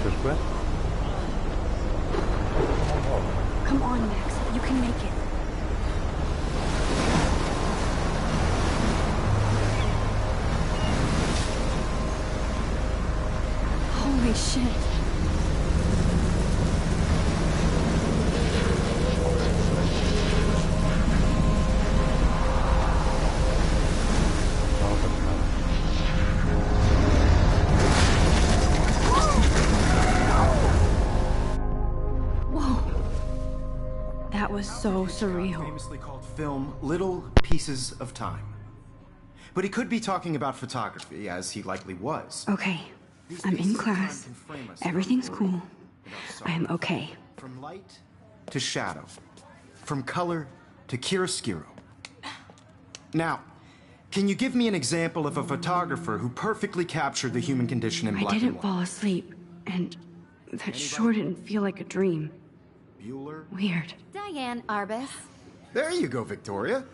przyszły? Come on, Max. You can make it. Holy shit. That was so surreal. Famously called film Little Pieces of Time. But he could be talking about photography, as he likely was. Okay, I'm in class. Everything's cool. I am okay. From light to shadow. From color to chiaroscuro. Now, can you give me an example of a photographer who perfectly captured the human condition in black and white? I didn't fall asleep, and that sure didn't feel like a dream. Bueller? Weird. Diane Arbus. There you go, Victoria.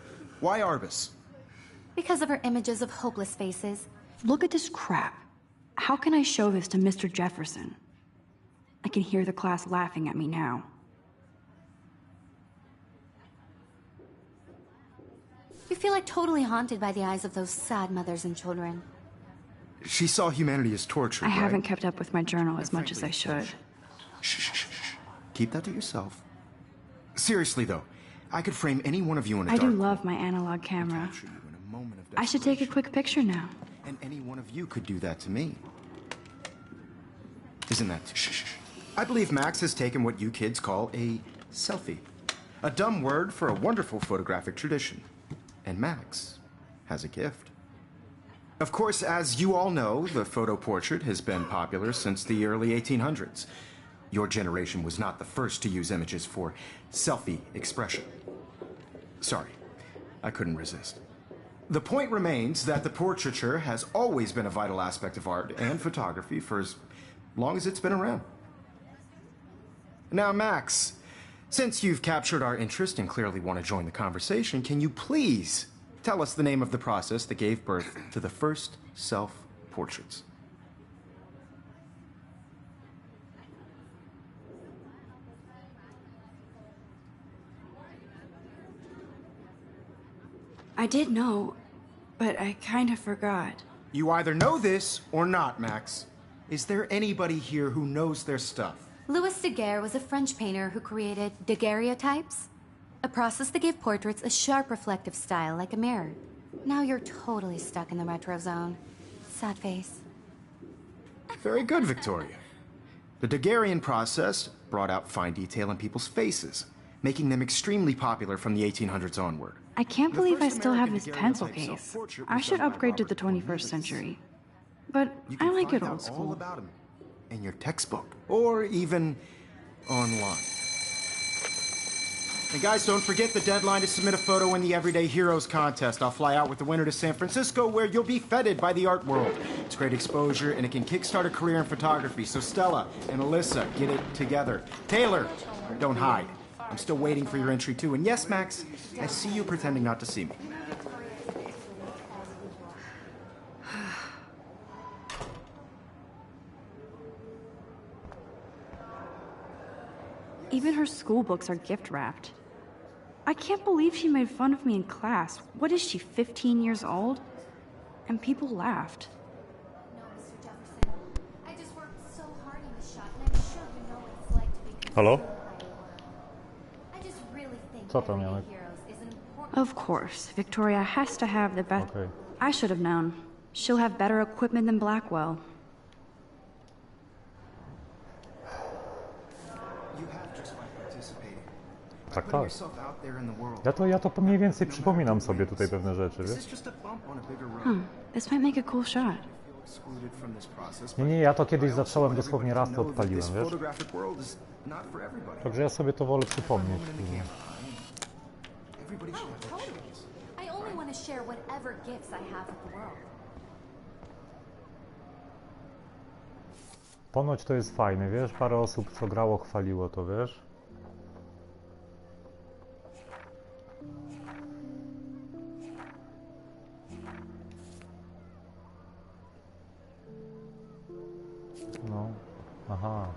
Why Arbus? Because of her images of hopeless faces. Look at this crap. How can I show this to Mr. Jefferson? I can hear the class laughing at me now. You feel like totally haunted by the eyes of those sad mothers and children. She saw humanity as torture, I right? haven't kept up with my journal as much as I should. Shh, shh, shh. Keep that to yourself. Seriously, though, I could frame any one of you in a I dark do love my analog camera. capture you in a moment of I should take a desperation. quick picture now. And any one of you could do that to me. Isn't that... Shh, shh, shh. I believe Max has taken what you kids call a selfie. A dumb word for a wonderful photographic tradition. And Max has a gift. Of course, as you all know, the photo portrait has been popular since the early 1800s. Your generation was not the first to use images for selfie expression. Sorry, I couldn't resist. The point remains that the portraiture has always been a vital aspect of art and photography for as long as it's been around. Now, Max, since you've captured our interest and clearly want to join the conversation, can you please tell us the name of the process that gave birth to the first self-portraits? I did know, but I kind of forgot. You either know this or not, Max. Is there anybody here who knows their stuff? Louis Daguerre was a French painter who created daguerreotypes, a process that gave portraits a sharp reflective style like a mirror. Now you're totally stuck in the retro zone. Sad face. Very good, Victoria. The Daguerrean process brought out fine detail in people's faces, making them extremely popular from the 1800s onward. I can't believe I first still have American this pencil daguerreotype case. self-portrait I was should done by upgrade to the Robert 21st Cornelius. century. But You I can like it find old out all school. about him in your textbook, or even online. And guys, don't forget the deadline to submit a photo in the Everyday Heroes contest. I'll fly out with the winner to San Francisco, where you'll be feted by the art world. It's great exposure, and it can kickstart a career in photography. So Stella and Alyssa, get it together. Taylor, don't hide. I'm still waiting for your entry, too. And yes, Max, I see you pretending not to see me. Even her school books are gift wrapped. I can't believe she made fun of me in class. What is she, 15 years old? And people laughed. No, Mr. Jefferson. I just worked so hard on this shot, and I'm sure you know what it's like to be Halo? I just really think Co to Everyday miałeś? Heroes is an important... Of course, Victoria has to have the best. Okay. I should have known. She'll have better equipment than Blackwell. You have just by participating. Tak, Putting tak. yourself out there in the world. Ja to mniej więcej przypominam sobie tutaj pewne rzeczy, This wiesz? is just a bump on a bigger road. This might make a cool shot. Feel excluded from this process, Nie, ja to kiedyś zacząłem dosłownie raz, to odpaliłem, wiesz? photographic world is not for everybody. Także ja sobie to wolę przypomnieć. In the camera. Everybody should have that Totally. chance. I only want to share whatever gifts I have with the world. Ponoć to jest fajne, wiesz? Parę osób, co grało, chwaliło to, wiesz? No. Aha. Aha.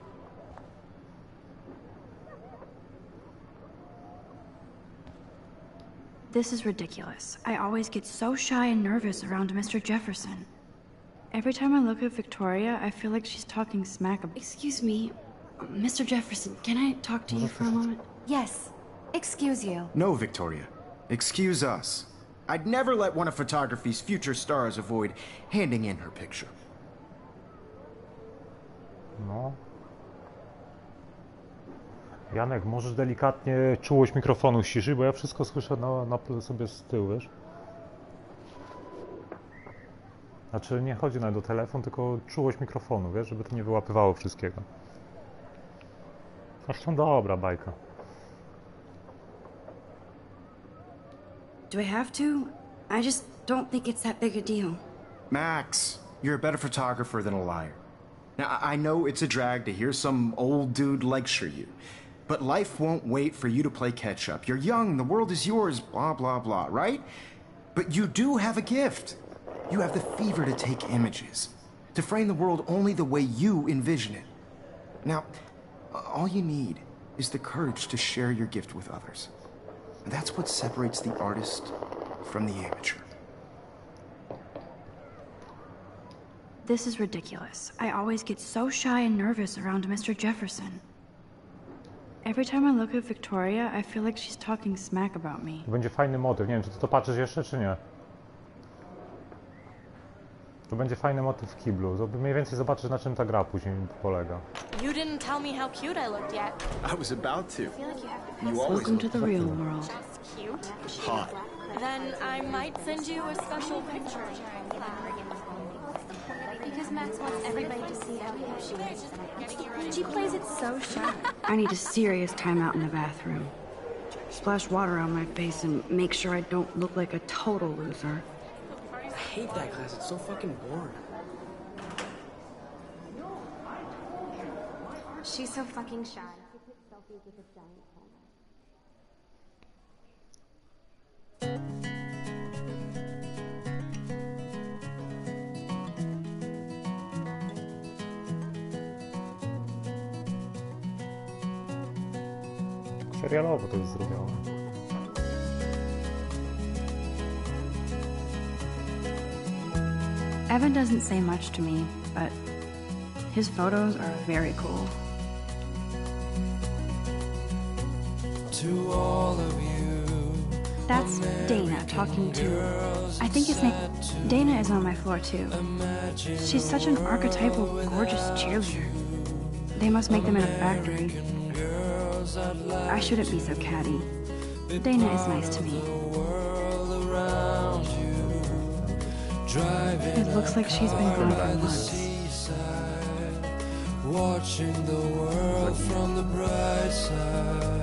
This is ridiculous. I always get so shy and nervous around Mr. Jefferson. Every time I look at Victoria, I feel like she's talking smack about— Excuse me, Mr. Jefferson, can I talk to you for a moment? Yes. Excuse you. No, Victoria. Excuse us. I'd never let one of photography's future stars avoid handing in her picture. No. Janek, możesz delikatnie czułość mikrofonu ściszy, bo ja wszystko słyszę sobie z tyłu, wiesz? Znaczy nie chodzi nawet o telefon, tylko czułość mikrofonu, wiesz, żeby to nie wyłapywało wszystkiego. Zresztą dobra bajka. Do I have to? I just don't think it's that big a deal. Max, you're a better photographer than a liar. Now, I know it's a drag to hear some old dude lecture you, but life won't wait for you to play catch up. You're young, the world is yours, blah, blah, blah, right? But you do have a gift. You have the fever to take images, to frame the world only the way you envision it. Now, all you need is the courage to share your gift with others. And that's what separates the artist from the amateur. This is ridiculous. I always get so shy and nervous around Mr. Jefferson. Every time I look at Victoria, I feel like she's talking smack about me. Będzie fajny motyw. Nie wiem, czy ty to patrzysz jeszcze, czy nie? To będzie fajny motyw w kiblu. Mniej więcej zobaczysz, na czym ta gra później polega. You didn't tell me how cute I looked yet. I was about to. You always Welcome to the real world. Just cute? hot. Then I might send you a special picture. Because Max wants everybody to see how cute she is. She plays it so shy. I need a serious timeout in the bathroom. Splash water on my face and make sure I don't look like a total loser. I hate that class. It's so fucking boring. She's so fucking shy. Serialowo to jest zrobione. Evan doesn't say much to me, but his photos are very cool. To all of you, That's Dana talking to... I think his name... Dana is on my floor too. She's such an archetypal, gorgeous cheerleader. They must make them in a factory. I shouldn't be so catty. Dana is nice to me. It looks like she's been gone for months. watching the world from the bright side.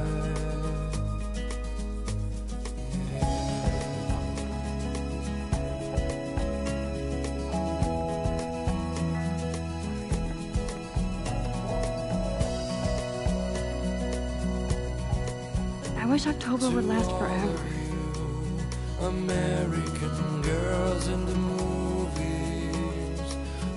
I wish October would last forever. American girls in the movies.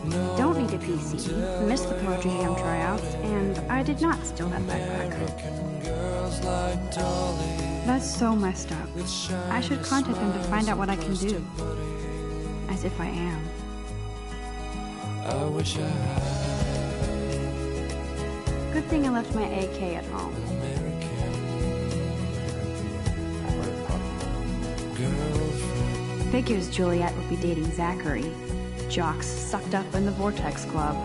No Don't need a PC. Missed the Poetry Jam tryouts, and I did not steal that backpack. American girls like Dolly. That's so messed up. I should contact them to find out what I can do. As if I am. I wish I had Good thing I left my AK at home. American girlfriend. Figures Juliet would be dating Zachary. Jocks sucked up in the Vortex Club.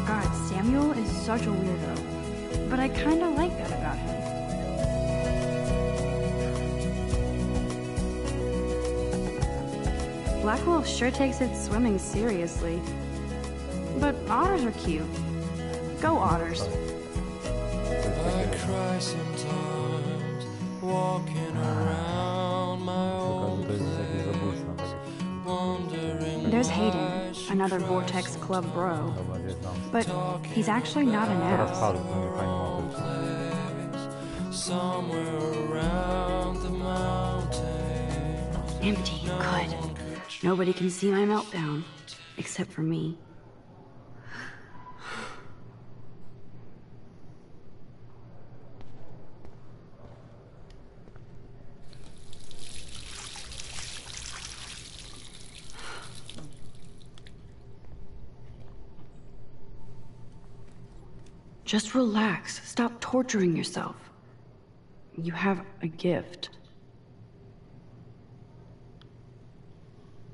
God, Samuel is such a weirdo. But I kinda like that about him. Black Wolf sure takes its swimming seriously. But otters are cute. Go otters. I cry sometimes walking around my old place, wondering There's why Hayden, she another cries Vortex Club bro. Dobra, nie znam. But he's actually not an Teraz ass. padł, to nie fajny motyw. place somewhere around the mountain. Empty, good. Nobody can see my meltdown. Except for me. Just relax. Stop torturing yourself. You have a gift.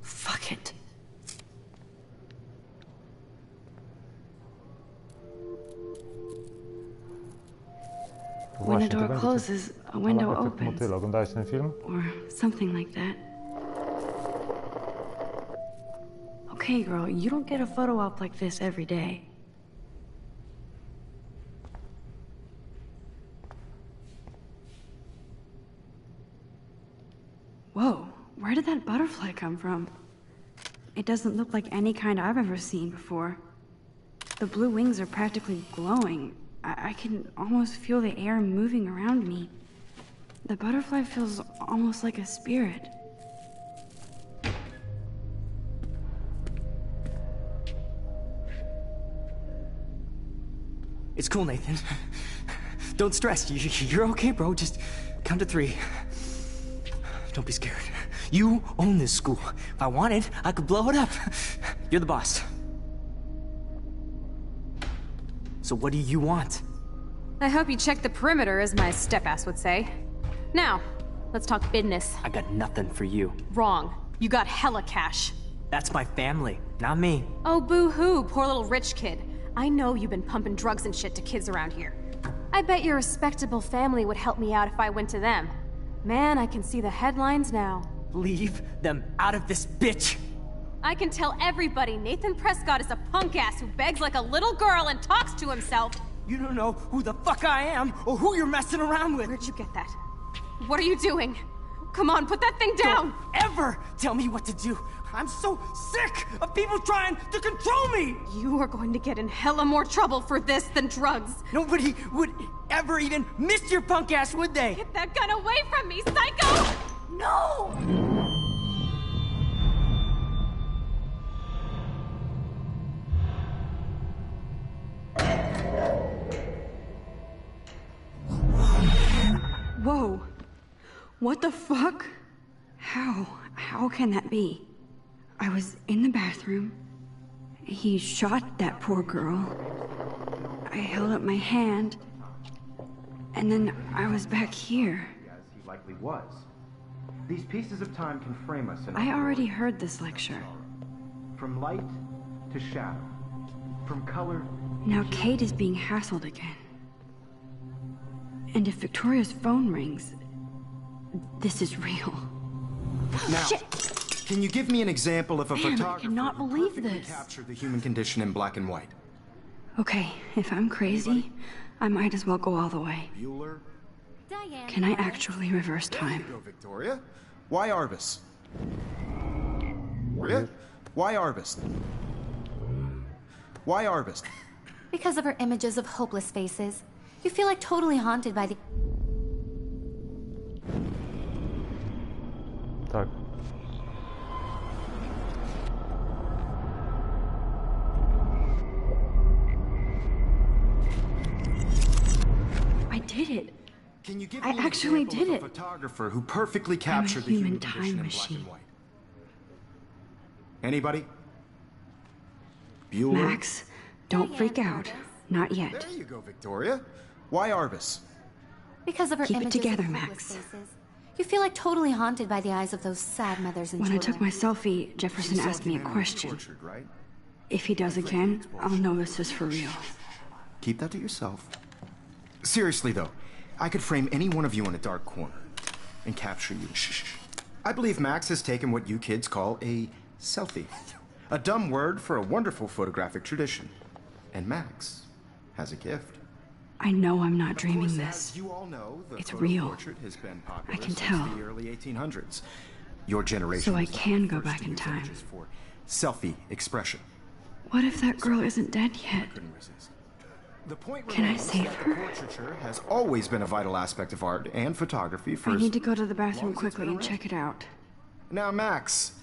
Fuck it. When a Właśnie, to door będzie closes, a window efekt opens. motyla. Oglądałeś ten film? Or something like that. Okay, girl, you don't get a photo op like this every day. Whoa, where did that butterfly come from? It doesn't look like any kind I've ever seen before. The blue wings are practically glowing. I can almost feel the air moving around me. The butterfly feels almost like a spirit. It's cool, Nathan. Don't stress. You're okay, bro. Just count to 3. Don't be scared. You own this school. If I wanted, I could blow it up. You're the boss. So what do you want? I hope you checked the perimeter, as my step-ass would say. Now, let's talk business. I got nothing for you. Wrong. You got hella cash. That's my family, not me. Oh, boo-hoo, poor little rich kid. I know you've been pumping drugs and shit to kids around here. I bet your respectable family would help me out if I went to them. Man, I can see the headlines now. Leave them out of this bitch! I can tell everybody Nathan Prescott is a punk ass who begs like a little girl and talks to himself. You don't know who the fuck I am or who you're messing around with. Where'd you get that? What are you doing? Come on, put that thing down! Don't ever tell me what to do. I'm so sick of people trying to control me! You are going to get in hella more trouble for this than drugs. Nobody would ever even miss your punk ass, would they? Get that gun away from me, psycho! No! Whoa. What the fuck? How can that be? I was in the bathroom. He shot that poor girl. I held up my hand. And then I was back here. As he likely was. These pieces of time can frame us in I already heard this lecture. from light to shadow, from color. Now Kate is being hassled again. And if Victoria's phone rings, this is real. Now, Shit! can you give me an example of a Man, I photographer cannot who believe perfectly this. captured the human condition in black and white? Okay, if I'm crazy, I might as well go all the way. Bueller? Diane. Can I actually reverse time? Go, Victoria. Why Arbus? Victoria? Why Arbus? Why Arbus? Because of her images of hopeless faces. You feel like totally haunted by the... Tak. I did it. Can you give I me an actually example did of a it. photographer who perfectly captured the human human time condition in black machine. and white? Anybody? Bueller? Max, don't freak out. Not yet. There you go, Victoria. Why Arbus? Because of her Keep it images together, of Max. hopeless faces. You feel like totally haunted by the eyes of those sad mothers and When I children. took my selfie, Jefferson You saw asked me a Cannon question. Tortured, right? If he does again, I'll know this is for real. Keep that to yourself. Seriously, though, I could frame any one of you in a dark corner and capture you. Shh. I believe Max has taken what you kids call a selfie. A dumb word for a wonderful photographic tradition. And Max has a gift. I know I'm not Of dreaming course, this. as you all know, the It's photo real. portrait has been popular I can since tell. the early 1800s. Your generation So I was not can the go first back to in use time. images for selfie expression. What if that girl isn't dead yet? Couldn't resist. The point Can I remains save that her? the portraiture has always been a vital aspect of art and photography for I as need to go to the bathroom long as it's quickly been and check it out. Now, Max,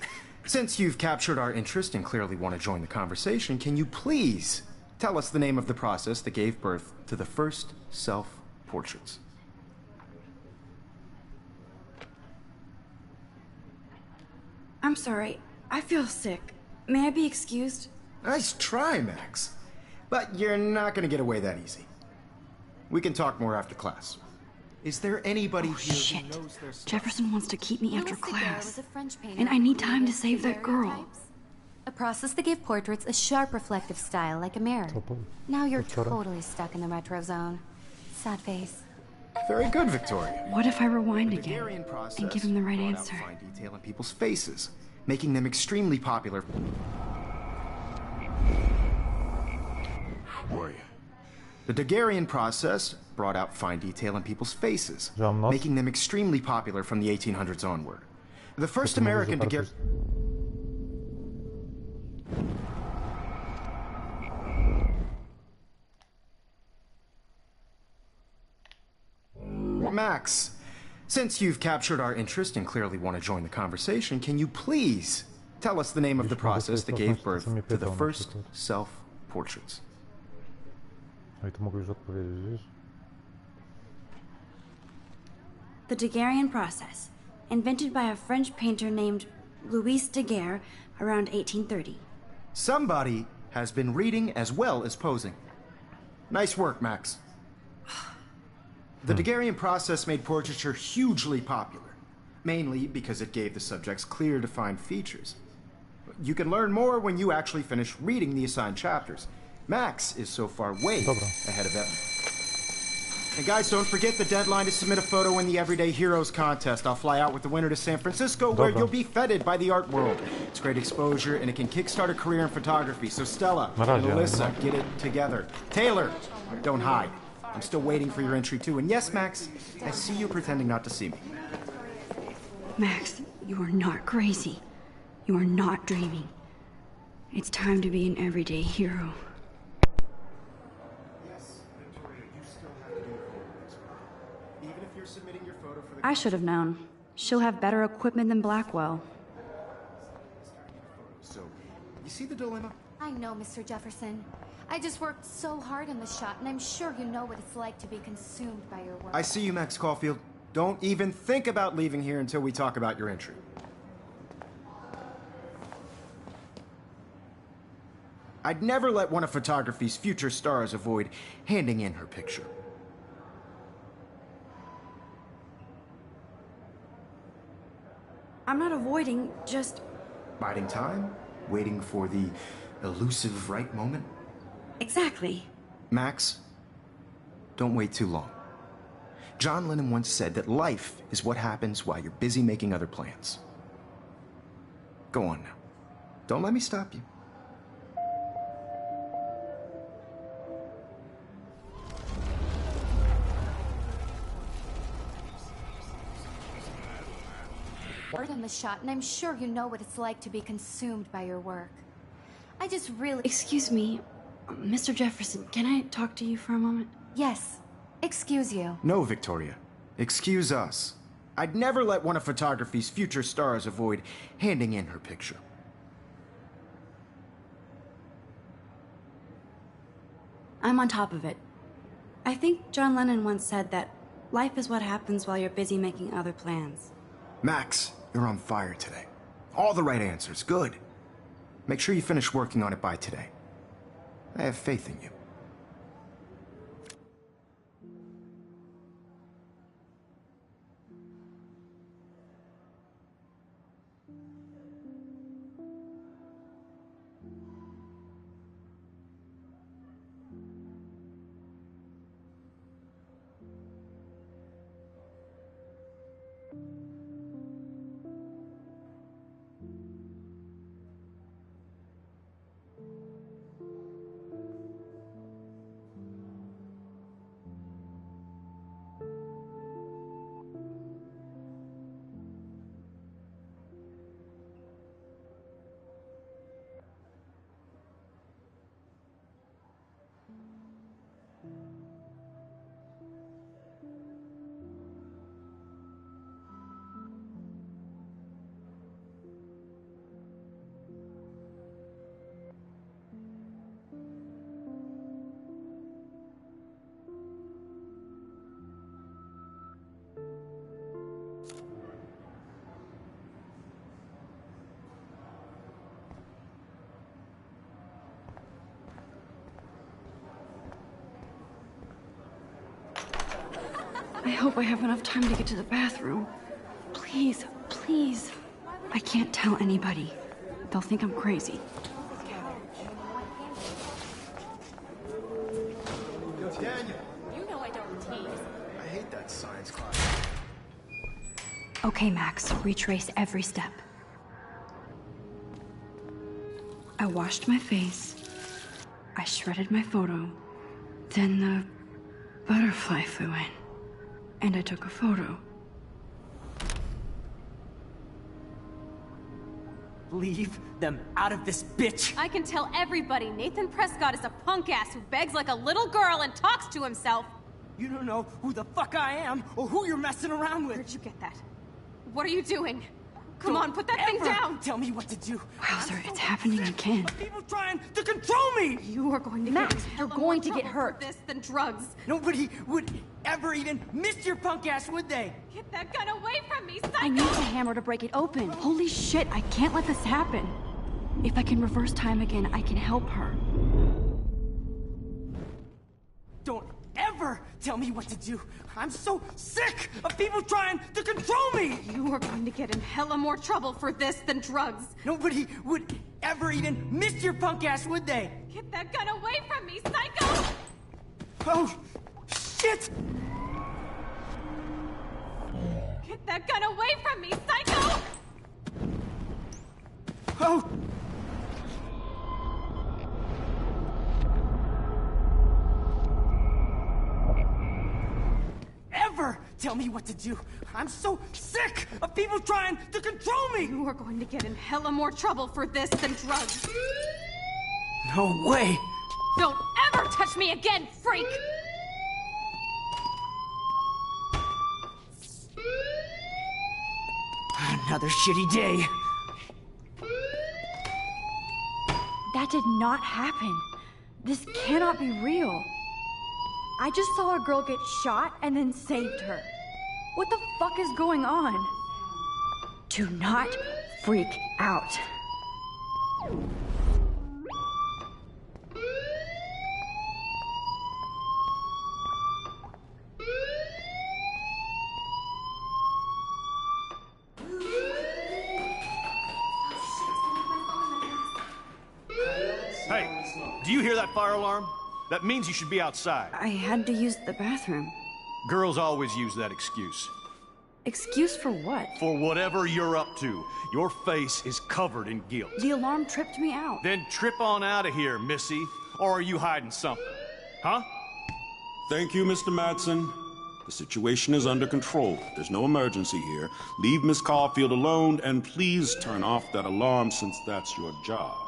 since you've captured our interest and clearly want to join the conversation, can you please tell us the name of the process that gave birth to the first self-portraits? I'm sorry. I feel sick. May I be excused? Nice try, Max. But you're not going to get away that easy. We can talk more after class. Is there anybody here Shit. who knows their stuff? Jefferson wants to keep me after Louis Daguerre class. was a French painter And I who need time to created save that girl. daguerreotypes, a process that gave portraits a sharp reflective style like a mirror. Co po- Now you're wieczorem. totally stuck in the retro zone. Sad face. Very good, Victoria. What if I rewind The again Daguerrean process and give him the right brought out answer? fine detail in people's faces, making them extremely popular. Were you? The Daguerrean process brought out fine detail in people's faces, Że mam noc? making them extremely popular from the 1800s onward. The first To mówisz, że American bardzo Daguerre... Max, since you've captured our interest and clearly want to join the conversation, can you please tell us the name of the Już mogę process sobie that gave cofnąć to, birth co mnie to the pytał na first przykład. self-portraits? No i tu mogę już odpowiedzieć, wiesz? The Daguerrean process, invented by a French painter named Louis Daguerre around 1830. Somebody has been reading as well as posing. Nice work, Max. The Daguerrean process made portraiture hugely popular, mainly because it gave the subjects clear, defined features. You can learn more when you actually finish reading the assigned chapters. Max is so far way Dobra. ahead of Evan. And guys, don't forget the deadline to submit a photo in the Everyday Heroes contest. I'll fly out with the winner to San Francisco, where Dobra. you'll be feted by the art world. It's great exposure, and it can kickstart a career in photography. So Stella Na razie, and Alyssa, no. get it together. Taylor, don't hide. I'm still waiting for your entry too. And yes, Max, I see you pretending not to see me. Max, you are not crazy. You are not dreaming. It's time to be an everyday hero. Yes, Victoria, you still have to do your homework. Even if you're submitting your photo for the I should have known. She'll have better equipment than Blackwell. So, you see the dilemma? I know, Mr. Jefferson. I just worked so hard on the shot, and I'm sure you know what it's like to be consumed by your work. I see you, Max Caulfield. Don't even think about leaving here until we talk about your entry. I'd never let one of photography's future stars avoid handing in her picture. I'm not avoiding, just... Biding time, waiting for the elusive right moment. Exactly. Max, don't wait too long. John Lennon once said that life is what happens while you're busy making other plans. Go on now. Don't let me stop you. Hard on the shot, and I'm sure you know what it's like to be consumed by your work. I just really... Excuse me, Mr. Jefferson, can I talk to you for a moment? Yes. Excuse you. No, Victoria. Excuse us. I'd never let one of photography's future stars avoid handing in her picture. I'm on top of it. I think John Lennon once said that life is what happens while you're busy making other plans. Max, you're on fire today. All the right answers. Good. Make sure you finish working on it by today. I have faith in you. I hope I have enough time to get to the bathroom. Please, please. I can't tell anybody. They'll think I'm crazy. Daniel! You know I don't tease. I hate that science class. Okay, Max, retrace every step. I washed my face. I shredded my photo. Then the butterfly flew in. And I took a photo. Leave them out of this, bitch! I can tell everybody Nathan Prescott is a punk ass who begs like a little girl and talks to himself. You don't know who the fuck I am or who you're messing around with. Where'd you get that? What are you doing? Come Don't on, put that thing ever down! Tell me what to do. Wowzer, it's happening again. People trying to control me! You are going to Max, get in you're hella going more to get trouble hurt. for this than drugs. Nobody would ever even miss your punk ass, would they? Get that gun away from me, psycho! I need the hammer to break it open. Holy shit, I can't let this happen. If I can reverse time again, I can help her. Don't ever tell me what to do. I'm so sick of people trying to control me! You are going to get in hella more trouble for this than drugs. Nobody would ever even miss your punk ass, would they? Get that gun away from me, psycho! Oh, shit! Get that gun away from me, psycho! Oh! Ever tell me what to do. I'm so sick of people trying to control me! You are going to get in hella more trouble for this than drugs. No way! Don't ever touch me again, freak! Another shitty day. That did not happen. This cannot be real. I just saw a girl get shot and then saved her. What the fuck is going on? Do not freak out. Hey, do you hear that fire alarm? That means you should be outside. I had to use the bathroom. Girls always use that excuse. Excuse for what? For whatever you're up to. Your face is covered in guilt. The alarm tripped me out. Then trip on out of here, Missy. Or are you hiding something? Huh? Thank you, Mr. Madsen. The situation is under control. There's no emergency here. Leave Miss Caulfield alone, and please turn off that alarm since that's your job.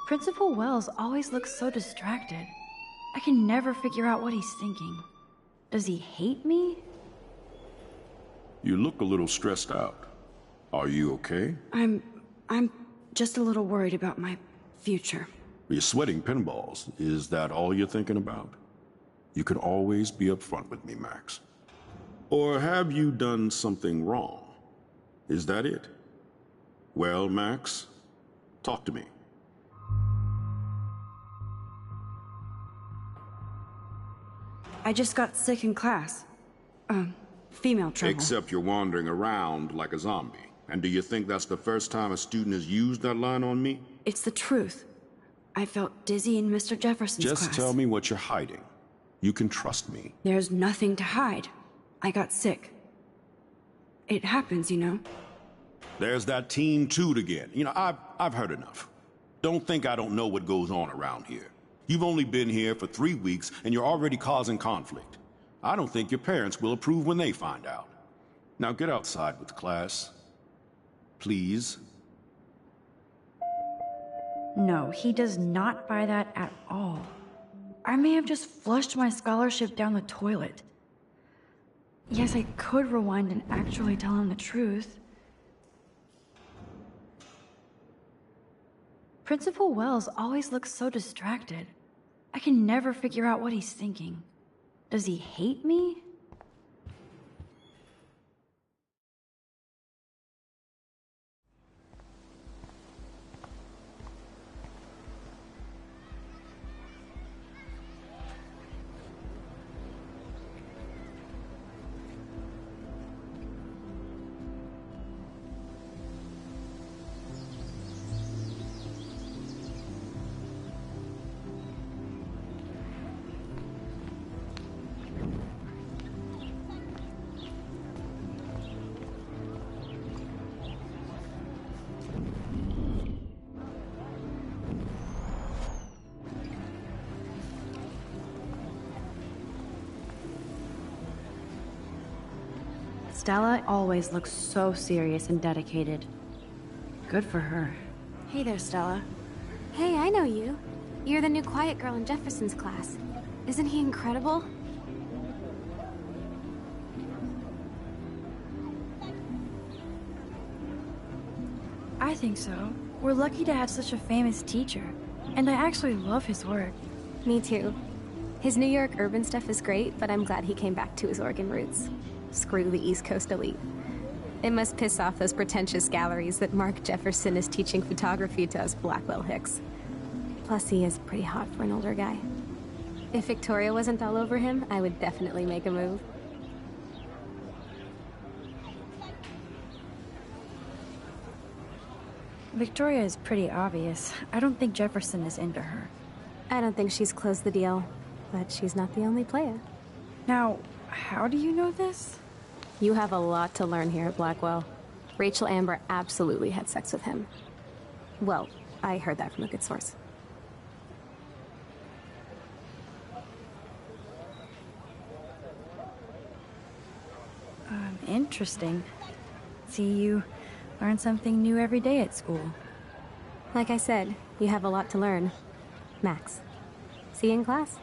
Principal Wells always looks so distracted. I can never figure out what he's thinking. Does he hate me? You look a little stressed out. Are you okay? I'm just a little worried about my future. You're sweating pinballs. Is that all you're thinking about? You can always be upfront with me, Max. Or have you done something wrong? Is that it? Well, Max, talk to me. I just got sick in class. Female trouble. Except you're wandering around like a zombie. And do you think that's the first time a student has used that line on me? It's the truth. I felt dizzy in Mr. Jefferson's class. Just tell me what you're hiding. You can trust me. There's nothing to hide. I got sick. It happens, you know. There's that Teen Toot again. You know, I've heard enough. Don't think I don't know what goes on around here. You've only been here for 3 weeks, and you're already causing conflict. I don't think your parents will approve when they find out. Now get outside with class. Please. No, he does not buy that at all. I may have just flushed my scholarship down the toilet. Yes, I could rewind and actually tell him the truth. Principal Wells always looks so distracted. I can never figure out what he's thinking. Does he hate me? Stella always looks so serious and dedicated. Good for her. Hey there, Stella. Hey, I know you. You're the new quiet girl in Jefferson's class. Isn't he incredible? I think so. We're lucky to have such a famous teacher. And I actually love his work. Me too. His New York urban stuff is great, but I'm glad he came back to his Oregon roots. Screw the East Coast elite. It must piss off those pretentious galleries that Mark Jefferson is teaching photography to us Blackwell Hicks. Plus, he is pretty hot for an older guy. If Victoria wasn't all over him, I would definitely make a move. Victoria is pretty obvious. I don't think Jefferson is into her. I don't think she's closed the deal, but she's not the only player. Now, how do you know this? You have a lot to learn here at Blackwell. Rachel Amber absolutely had sex with him. Well, I heard that from a good source. Interesting. See, you learn something new every day at school. Like I said, you have a lot to learn. Max. See you in class.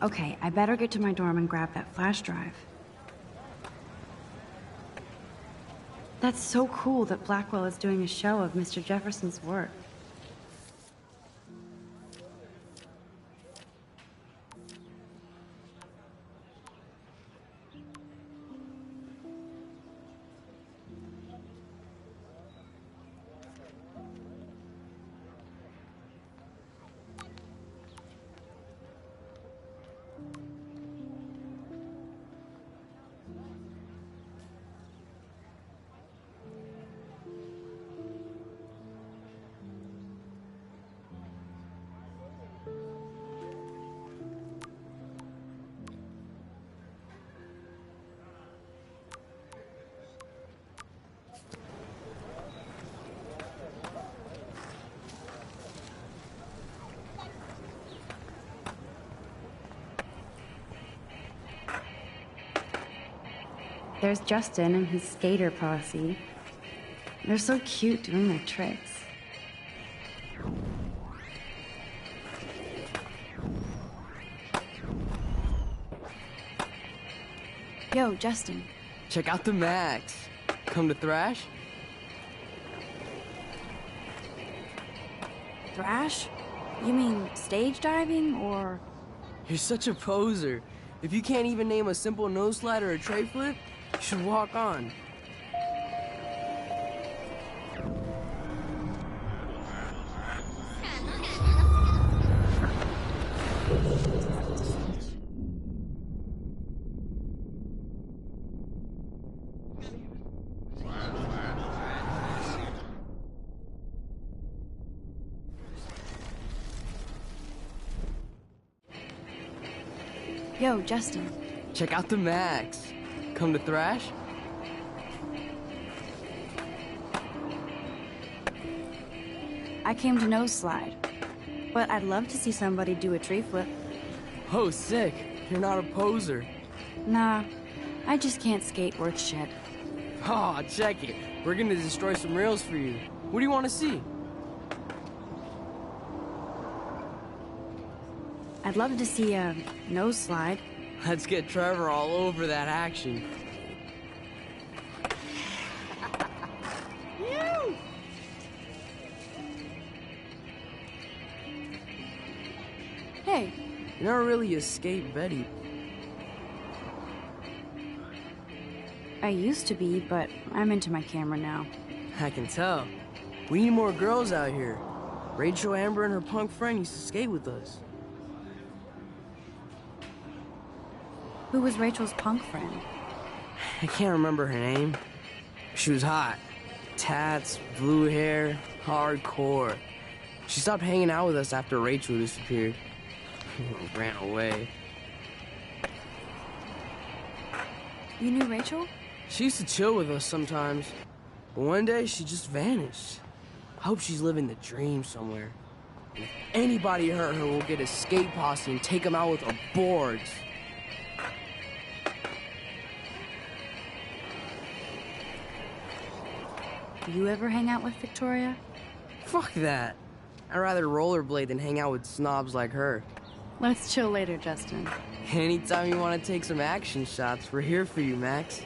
Okay, I better get to my dorm and grab that flash drive. That's so cool that Blackwell is doing a show of Mr. Jefferson's work. There's Justin and his skater posse. They're so cute doing their tricks. Yo, Justin. Check out the Max. Come to thrash? Thrash? You mean stage diving, or...? You're such a poser. If you can't even name a simple nose slide or a tray flip, you should walk on. Yo, Justin. Check out the Max. Come to thrash? I came to nose slide, but I'd love to see somebody do a tree flip. Oh, sick. You're not a poser. Nah, I just can't skate worth shit. Oh, check it. We're gonna destroy some rails for you. What do you want to see? I'd love to see a nose slide. Let's get Trevor all over that action. You! Hey. You're not really a skate Betty. I used to be, but I'm into my camera now. I can tell. We need more girls out here. Rachel Amber and her punk friend used to skate with us. Who was Rachel's punk friend? I can't remember her name. She was hot. Tats, blue hair, hardcore. She stopped hanging out with us after Rachel disappeared. Ran away. You knew Rachel? She used to chill with us sometimes. But one day, she just vanished. I hope she's living the dream somewhere. And if anybody hurt her, we'll get a skate posse and take them out with our boards. Do you ever hang out with Victoria? Fuck that. I'd rather rollerblade than hang out with snobs like her. Let's chill later, Justin. Anytime you want to take some action shots, we're here for you, Max.